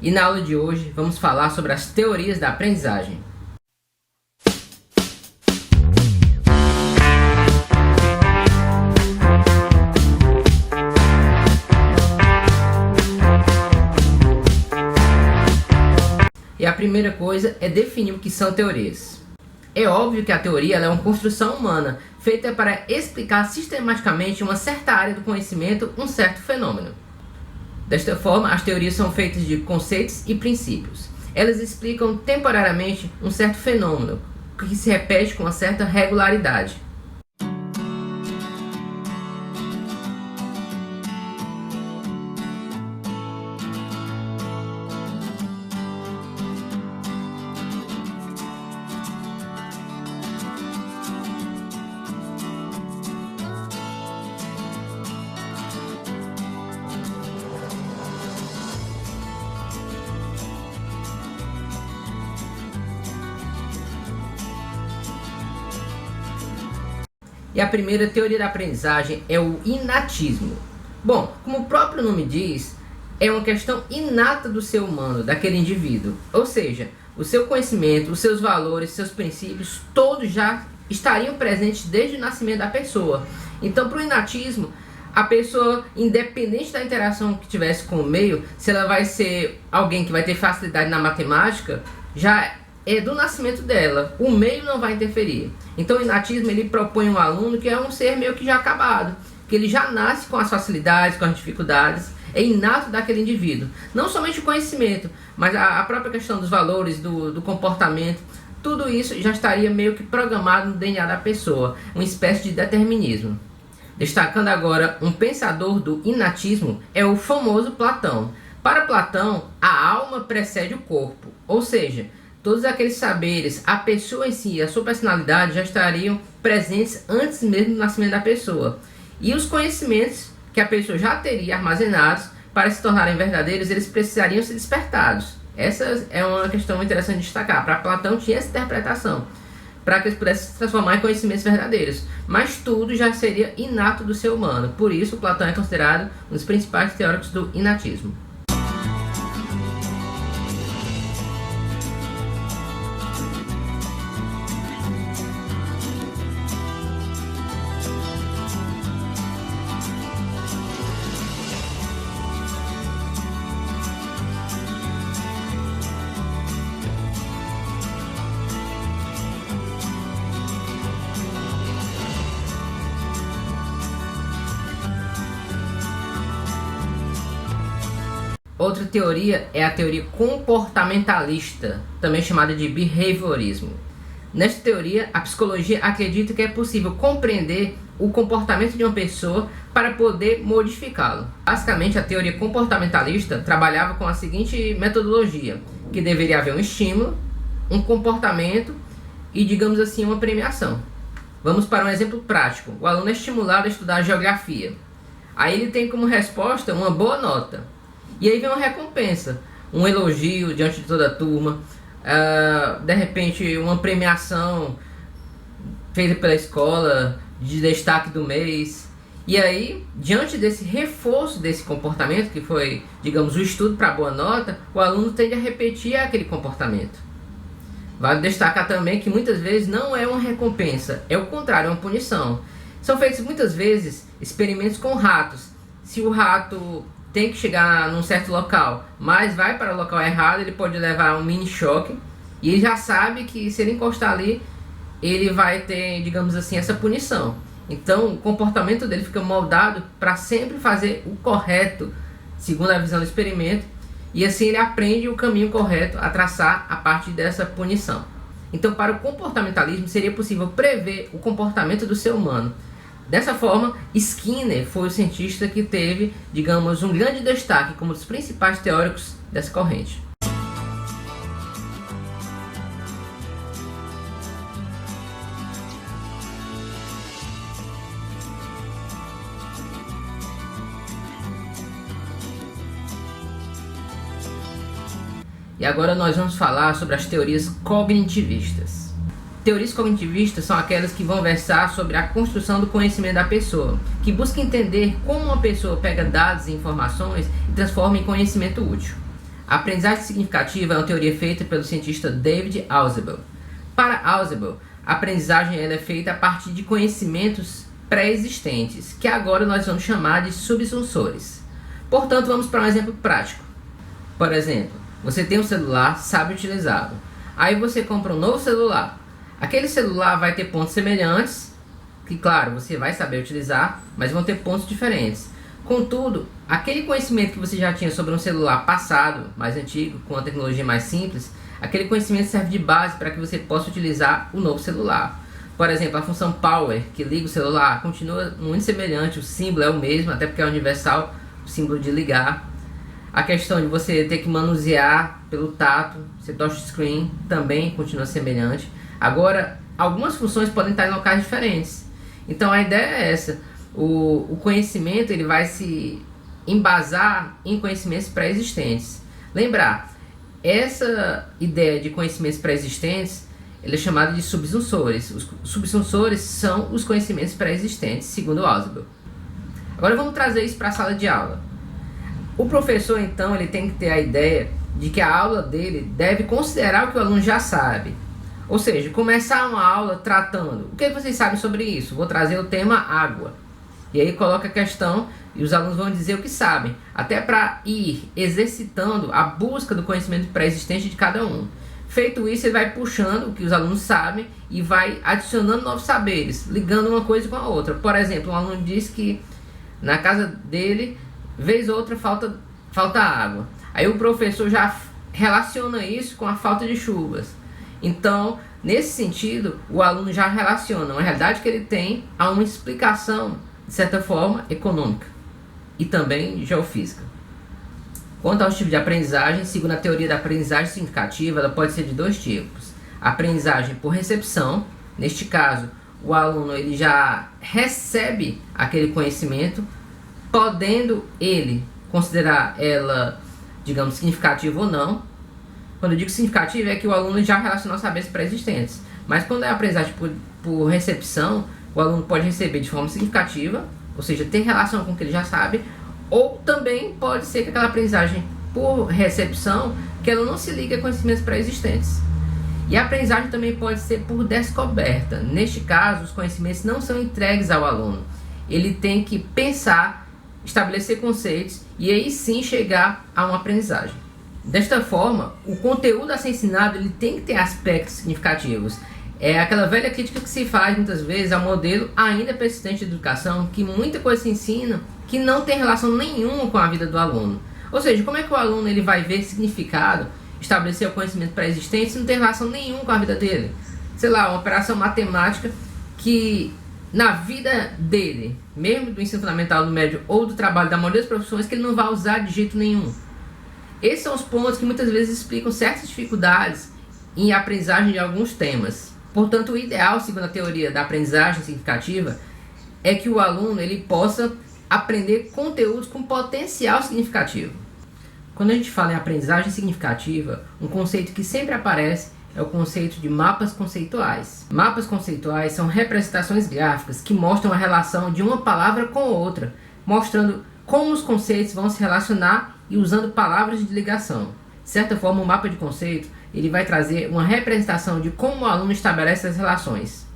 E na aula de hoje vamos falar sobre as teorias da aprendizagem. E a primeira coisa é definir o que são teorias. É óbvio que a teoria é uma construção humana, feita para explicar sistematicamente uma certa área do conhecimento, um certo fenômeno. Desta forma, as teorias são feitas de conceitos e princípios. Elas explicam temporariamente um certo fenômeno, que se repete com uma certa regularidade. E a primeira teoria da aprendizagem é o inatismo. Bom, como o próprio nome diz, é uma questão inata do ser humano, daquele indivíduo. Ou seja, o seu conhecimento, os seus valores, seus princípios, todos já estariam presentes desde o nascimento da pessoa. Então, para o inatismo, a pessoa, independente da interação que tivesse com o meio, se ela vai ser alguém que vai ter facilidade na matemática, já é do nascimento dela, o meio não vai interferir. Então o inatismo ele propõe um aluno que é um ser meio que já acabado, que ele já nasce com as facilidades, com as dificuldades, é inato daquele indivíduo. Não somente o conhecimento, mas a própria questão dos valores, do comportamento, tudo isso já estaria meio que programado no DNA da pessoa, uma espécie de determinismo. Destacando agora um pensador do inatismo é o famoso Platão. Para Platão, a alma precede o corpo, ou seja, todos aqueles saberes, a pessoa em si, a sua personalidade já estariam presentes antes mesmo do nascimento da pessoa. E os conhecimentos que a pessoa já teria armazenados, para se tornarem verdadeiros, eles precisariam ser despertados. Essa é uma questão interessante de destacar. Para Platão tinha essa interpretação, para que eles pudessem se transformar em conhecimentos verdadeiros. Mas tudo já seria inato do ser humano. Por isso, Platão é considerado um dos principais teóricos do inatismo. Outra teoria é a teoria comportamentalista, também chamada de behaviorismo. Nesta teoria, a psicologia acredita que é possível compreender o comportamento de uma pessoa para poder modificá-lo. Basicamente, a teoria comportamentalista trabalhava com a seguinte metodologia, que deveria haver um estímulo, um comportamento e, digamos assim, uma premiação. Vamos para um exemplo prático. O aluno é estimulado a estudar geografia. Aí ele tem como resposta uma boa nota. E aí vem uma recompensa, um elogio diante de toda a turma, de repente uma premiação feita pela escola de destaque do mês. E aí, diante desse reforço desse comportamento, que foi, digamos, o estudo para boa nota, o aluno tende a repetir aquele comportamento. Vale destacar também que muitas vezes não é uma recompensa, é o contrário, é uma punição. São feitos muitas vezes experimentos com ratos. Se o rato tem que chegar num certo local, mas vai para o local errado, ele pode levar um mini choque, e ele já sabe que se ele encostar ali, ele vai ter, digamos assim, essa punição. Então o comportamento dele fica moldado para sempre fazer o correto, segundo a visão do experimento, e assim ele aprende o caminho correto a traçar a partir dessa punição. Então, para o comportamentalismo seria possível prever o comportamento do ser humano. Dessa forma, Skinner foi o cientista que teve, digamos, um grande destaque como um dos principais teóricos dessa corrente. E agora nós vamos falar sobre as teorias cognitivistas. Teorias cognitivistas são aquelas que vão versar sobre a construção do conhecimento da pessoa, que busca entender como uma pessoa pega dados e informações e transforma em conhecimento útil. A aprendizagem significativa é uma teoria feita pelo cientista David Ausubel. Para Ausubel, a aprendizagem ela é feita a partir de conhecimentos pré-existentes, que agora nós vamos chamar de subsunsores. Portanto, vamos para um exemplo prático. Por exemplo, você tem um celular, sabe utilizá-lo. Aí você compra um novo celular. Aquele celular vai ter pontos semelhantes, que claro, você vai saber utilizar, mas vão ter pontos diferentes. Contudo, aquele conhecimento que você já tinha sobre um celular passado, mais antigo, com uma tecnologia mais simples, aquele conhecimento serve de base para que você possa utilizar o novo celular. Por exemplo, a função power, que liga o celular, continua muito semelhante, o símbolo é o mesmo, até porque é universal, o símbolo de ligar. A questão de você ter que manusear pelo tato, você touchscreen, também continua semelhante. Agora, algumas funções podem estar em locais diferentes. Então a ideia é essa. O conhecimento ele vai se embasar em conhecimentos pré-existentes. Lembrar, essa ideia de conhecimentos pré-existentes ele é chamada de subsunsores. Os subsunsores são os conhecimentos pré-existentes, segundo Ausubel. Agora vamos trazer isso para a sala de aula. O professor, então, ele tem que ter a ideia de que a aula dele deve considerar o que o aluno já sabe. Ou seja, começar uma aula tratando, o que vocês sabem sobre isso? Vou trazer o tema água. E aí coloca a questão e os alunos vão dizer o que sabem, até para ir exercitando a busca do conhecimento pré-existente de cada um. Feito isso, ele vai puxando o que os alunos sabem e vai adicionando novos saberes, ligando uma coisa com a outra. Por exemplo, um aluno diz que na casa dele, vez ou outra, falta água. Aí o professor já relaciona isso com a falta de chuvas. Então, nesse sentido, o aluno já relaciona uma realidade que ele tem a uma explicação, de certa forma, econômica e também geofísica. Quanto aos tipos de aprendizagem, segundo a teoria da aprendizagem significativa, ela pode ser de dois tipos. A aprendizagem por recepção, neste caso, o aluno ele já recebe aquele conhecimento, podendo ele considerar ela, digamos, significativa ou não. Quando eu digo significativa é que o aluno já relacionou saberes pré-existentes. Mas quando é a aprendizagem por recepção, o aluno pode receber de forma significativa, ou seja, ter relação com o que ele já sabe, ou também pode ser que aquela aprendizagem por recepção, que ela não se liga a conhecimentos pré-existentes. E a aprendizagem também pode ser por descoberta. Neste caso, os conhecimentos não são entregues ao aluno. Ele tem que pensar, estabelecer conceitos e aí sim chegar a uma aprendizagem. Desta forma, o conteúdo a ser ensinado ele tem que ter aspectos significativos. É aquela velha crítica que se faz muitas vezes ao modelo ainda persistente de educação, que muita coisa se ensina que não tem relação nenhuma com a vida do aluno. Ou seja, como é que o aluno ele vai ver significado, estabelecer o conhecimento pré-existente se não tem relação nenhuma com a vida dele? Sei lá, uma operação matemática que na vida dele, mesmo do ensino fundamental, do médio ou do trabalho da maioria das profissões, que ele não vai usar de jeito nenhum. Esses são os pontos que muitas vezes explicam certas dificuldades em aprendizagem de alguns temas. Portanto, o ideal, segundo a teoria da aprendizagem significativa, é que o aluno ele possa aprender conteúdos com potencial significativo. Quando a gente fala em aprendizagem significativa, um conceito que sempre aparece é o conceito de mapas conceituais. Mapas conceituais são representações gráficas que mostram a relação de uma palavra com outra, mostrando como os conceitos vão se relacionar e usando palavras de ligação. De certa forma, o mapa de conceito ele vai trazer uma representação de como o aluno estabelece as relações.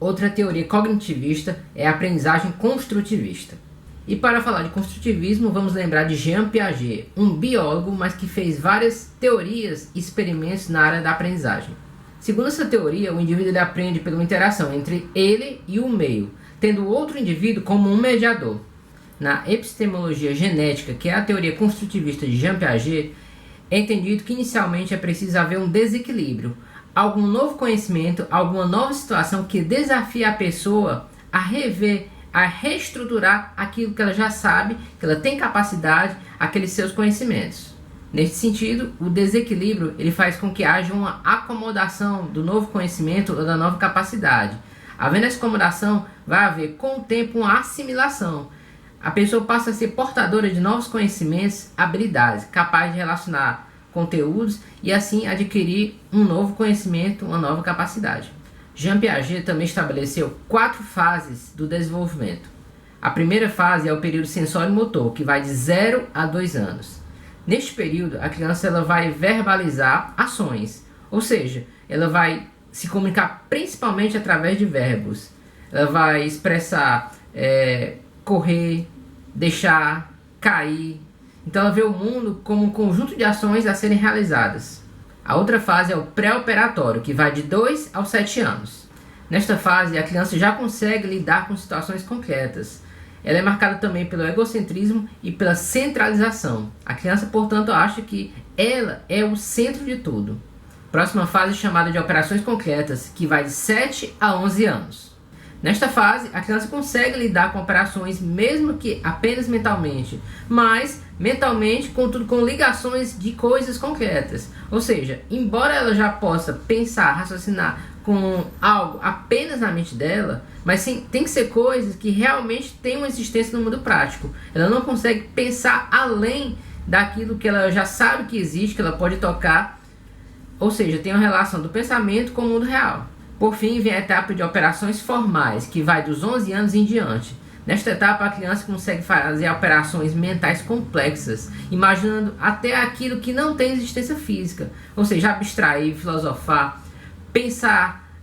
Outra teoria cognitivista é a aprendizagem construtivista. E para falar de construtivismo, vamos lembrar de Jean Piaget, um biólogo, mas que fez várias teorias e experimentos na área da aprendizagem. Segundo essa teoria, o indivíduo ele aprende pela interação entre ele e o meio, tendo o outro indivíduo como um mediador. Na epistemologia genética, que é a teoria construtivista de Jean Piaget, é entendido que inicialmente é preciso haver um desequilíbrio, algum novo conhecimento, alguma nova situação que desafia a pessoa a rever, a reestruturar aquilo que ela já sabe, que ela tem capacidade, aqueles seus conhecimentos. Nesse sentido, o desequilíbrio ele faz com que haja uma acomodação do novo conhecimento ou da nova capacidade. Havendo essa acomodação, vai haver com o tempo uma assimilação. A pessoa passa a ser portadora de novos conhecimentos, habilidades, capaz de relacionar conteúdos e assim adquirir um novo conhecimento, uma nova capacidade. Jean Piaget também estabeleceu 4 fases do desenvolvimento. A primeira fase é o período sensório-motor, que vai de 0 a 2 anos. Neste período, a criança ela vai verbalizar ações, ou seja, ela vai se comunicar principalmente através de verbos. Ela vai expressar correr, deixar, cair. Então ela vê o mundo como um conjunto de ações a serem realizadas. A outra fase é o pré-operatório, que vai de 2 aos 7 anos. Nesta fase, a criança já consegue lidar com situações concretas. Ela é marcada também pelo egocentrismo e pela centralização. A criança, portanto, acha que ela é o centro de tudo. Próxima fase chamada de operações concretas, que vai de 7 a 11 anos. Nesta fase, a criança consegue lidar com operações, mesmo que apenas mentalmente, mas mentalmente, contudo, com ligações de coisas concretas. Ou seja, embora ela já possa pensar, raciocinar com algo apenas na mente dela, mas sim, tem que ser coisas que realmente têm uma existência no mundo prático. Ela não consegue pensar além daquilo que ela já sabe que existe, que ela pode tocar. Ou seja, tem uma relação do pensamento com o mundo real. Por fim, vem a etapa de operações formais, que vai dos 11 anos em diante. Nesta etapa, a criança consegue fazer operações mentais complexas, imaginando até aquilo que não tem existência física. Ou seja, abstrair, filosofar, pensar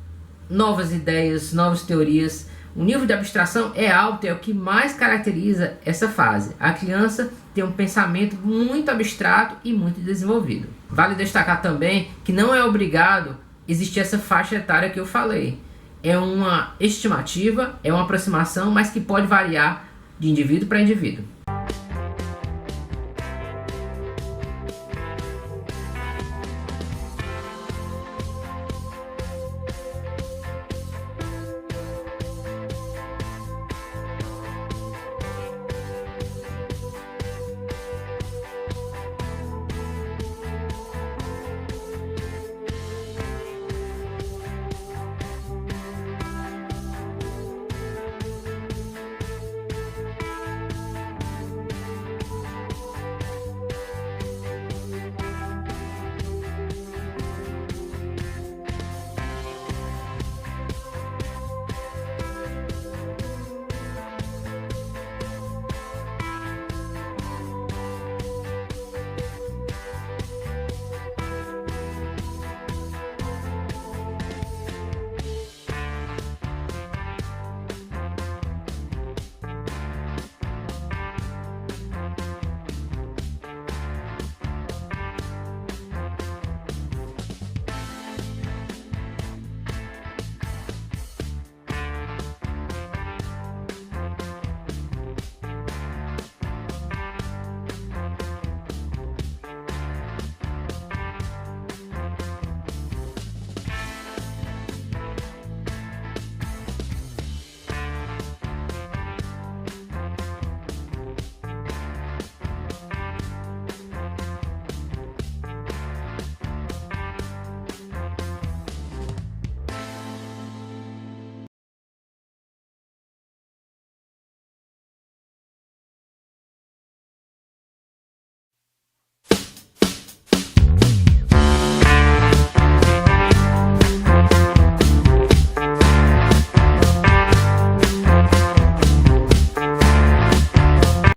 novas ideias, novas teorias. O nível de abstração é alto, é o que mais caracteriza essa fase. A criança tem um pensamento muito abstrato e muito desenvolvido. Vale destacar também que não é obrigado existir essa faixa etária que eu falei. É uma estimativa, é uma aproximação, mas que pode variar de indivíduo para indivíduo.